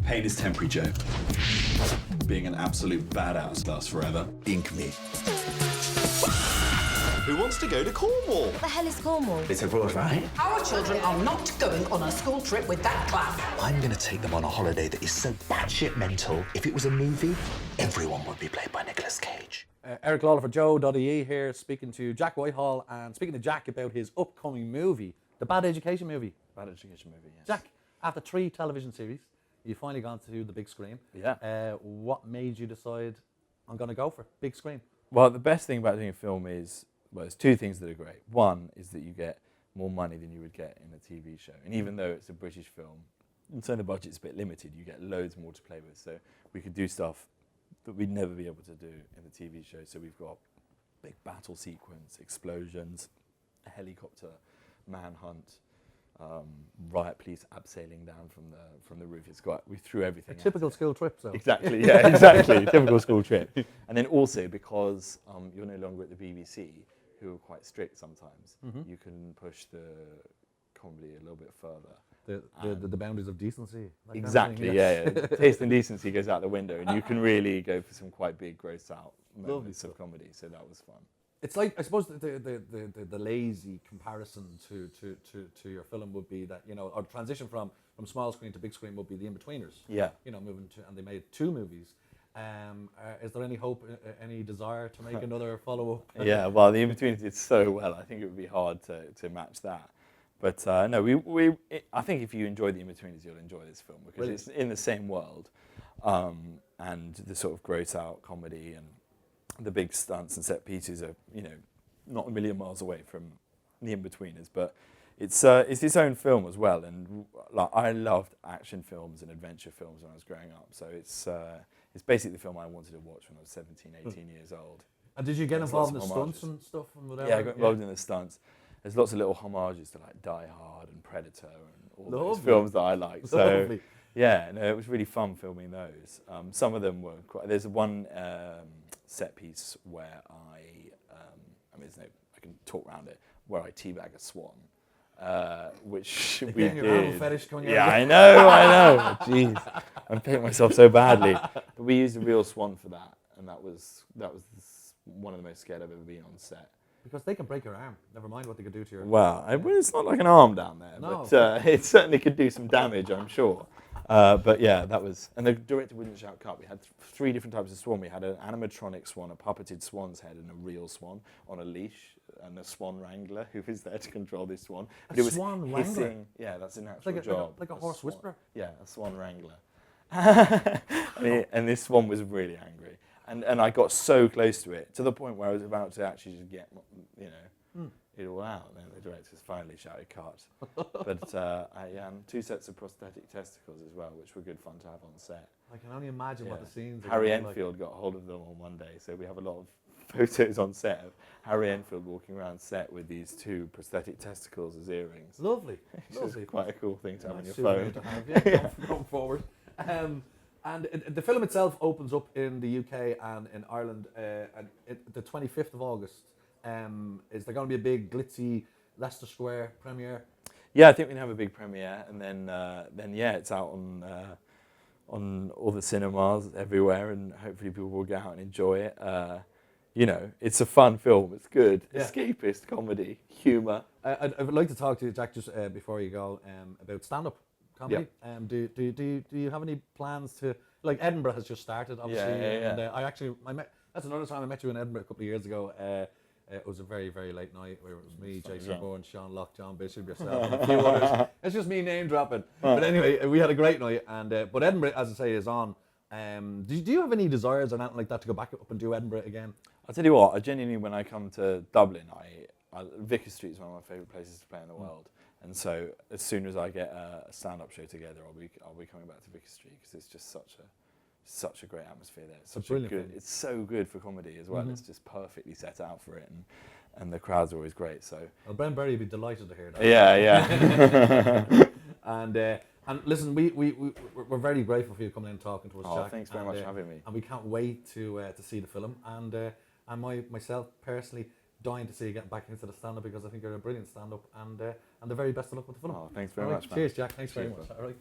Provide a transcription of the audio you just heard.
Pain is temporary, Joe. Being an absolute badass lasts forever. Ink me. Who wants to go to Cornwall? What the hell is Cornwall? It's abroad, right? Our children are not going on a school trip with that class. I'm going to take them on a holiday that is so batshit mental. If it was a movie, everyone would be played by Nicolas Cage. Eric Lalor for JOE.ie here, speaking to Jack Whitehall and speaking to Jack about his upcoming movie, the Bad Education movie. Bad Education movie, yes. Jack, after 3 television series, you've finally gone to the big screen. Yeah. What made you decide I'm going to go for big screen? Well, the best thing about doing a film is, well, there's 2 things that are great. One is that you get more money than you would get in a TV show. And even though it's a British film, and so the budget's a bit limited, you get loads more to play with. So we could do stuff that we'd never be able to do in the TV show. So we've got big battle sequence, explosions, a helicopter manhunt, riot police abseiling down from the roof. We threw everything. Typical school trip, so. Exactly, yeah, exactly. Typical school trip. And then also because you're no longer at the BBC, who are quite strict sometimes, you can push the comedy a little bit further. The boundaries of decency. Exactly, yeah. Taste and decency goes out the window, and you can really go for some quite big, gross out moments of comedy. So that was fun. It's like, I suppose the lazy comparison to your film would be that, you know, or transition from small screen to big screen would be the In-Betweeners. Yeah. You know, moving to, and they made 2 movies. Is there any hope, any desire to make another follow-up? Yeah, well, the In-Betweeners did so well. I think it would be hard to match that. But no, I think if you enjoy the In-Betweeners, you'll enjoy this film because it's in the same world, and the sort of gross out comedy and the big stunts and set pieces are, you know, not a million miles away from the In-Betweeners. But it's its own film as well, and like I loved action films and adventure films when I was growing up. So it's basically the film I wanted to watch when I was 17, 18 years old. And did you get involved in the stunts and stuff and whatever? Yeah, I got involved in the stunts. There's lots of little homages to like Die Hard and Predator and all those films that I like. So yeah, no, it was really fun filming those. Some of them were quite. There's one set piece where I can talk around it, where I teabag a swan, which we did. Your animal fetish coming out. Yeah, I know. Jeez, I'm paying myself so badly. But we used a real swan for that, and that was one of the most scared I've ever been on set. Because they can break your arm. Never mind what they could do to your... Well, it's not like an arm down there, no. But it certainly could do some damage, I'm sure. But yeah, that was... And the director wouldn't shout cut. We had 3 different types of swan. We had an animatronic swan, a puppeted swan's head, and a real swan on a leash, and a swan wrangler who was there to control this swan. But it was swan wrangler? Hissing. Yeah, that's an actual job. Like a horse whisperer? Yeah, a swan wrangler. and this swan was really angry. And I got so close to it, to the point where I was about to actually just get, you know, it all out. And then the directors finally shouted cut. But I 2 sets of prosthetic testicles as well, which were good fun to have on set. I can only imagine what the scenes are. Harry like. Enfield got hold of them on one day, so we have a lot of photos on set of Harry Enfield walking around set with these 2 prosthetic testicles as earrings. Lovely. Which is quite a cool thing to have on your souvenir phone. to have, yeah, going forward. And the film itself opens up in the UK and in Ireland the 25th of August. Is there going to be a big glitzy Leicester Square premiere? Yeah, I think we can have a big premiere, and then yeah, it's out on all the cinemas everywhere, and hopefully people will get out and enjoy it. You know, it's a fun film. It's good, escapist comedy, humour. I would like to talk to you, Jack, just before you go, about stand-up comedy. Yep. Do you have any plans to, like, Edinburgh has just started, obviously. Yeah. And I met, that's another time I met you in Edinburgh a couple of years ago. It was a very, very late night where it was me, Jason Bourne, Sean Locke, John Bishop, yourself, and a few others. It's just me name dropping. But anyway, we had a great night. And but Edinburgh, as I say, is on. Do you have any desires or anything like that to go back up and do Edinburgh again? I'll tell you what, I genuinely, when I come to Dublin, Vicar Street is one of my favourite places to play in the world. And so as soon as I get a stand-up show together, I'll be coming back to Vicar Street because it's just such a great atmosphere there. It's such a good. It's so good for comedy as well. It's just perfectly set out for it, and the crowds are always great. So. Well, Ben Berry would be delighted to hear that. Yeah. And listen, we're very grateful for you coming in and talking to us, Jack. Thanks very much for having me. And we can't wait to see the film. And myself personally, dying to see you getting back into the stand-up because I think you're a brilliant stand-up. And the very best of luck with the film. Oh, thanks very much, man. Cheers, Jack. Thanks very much. All right.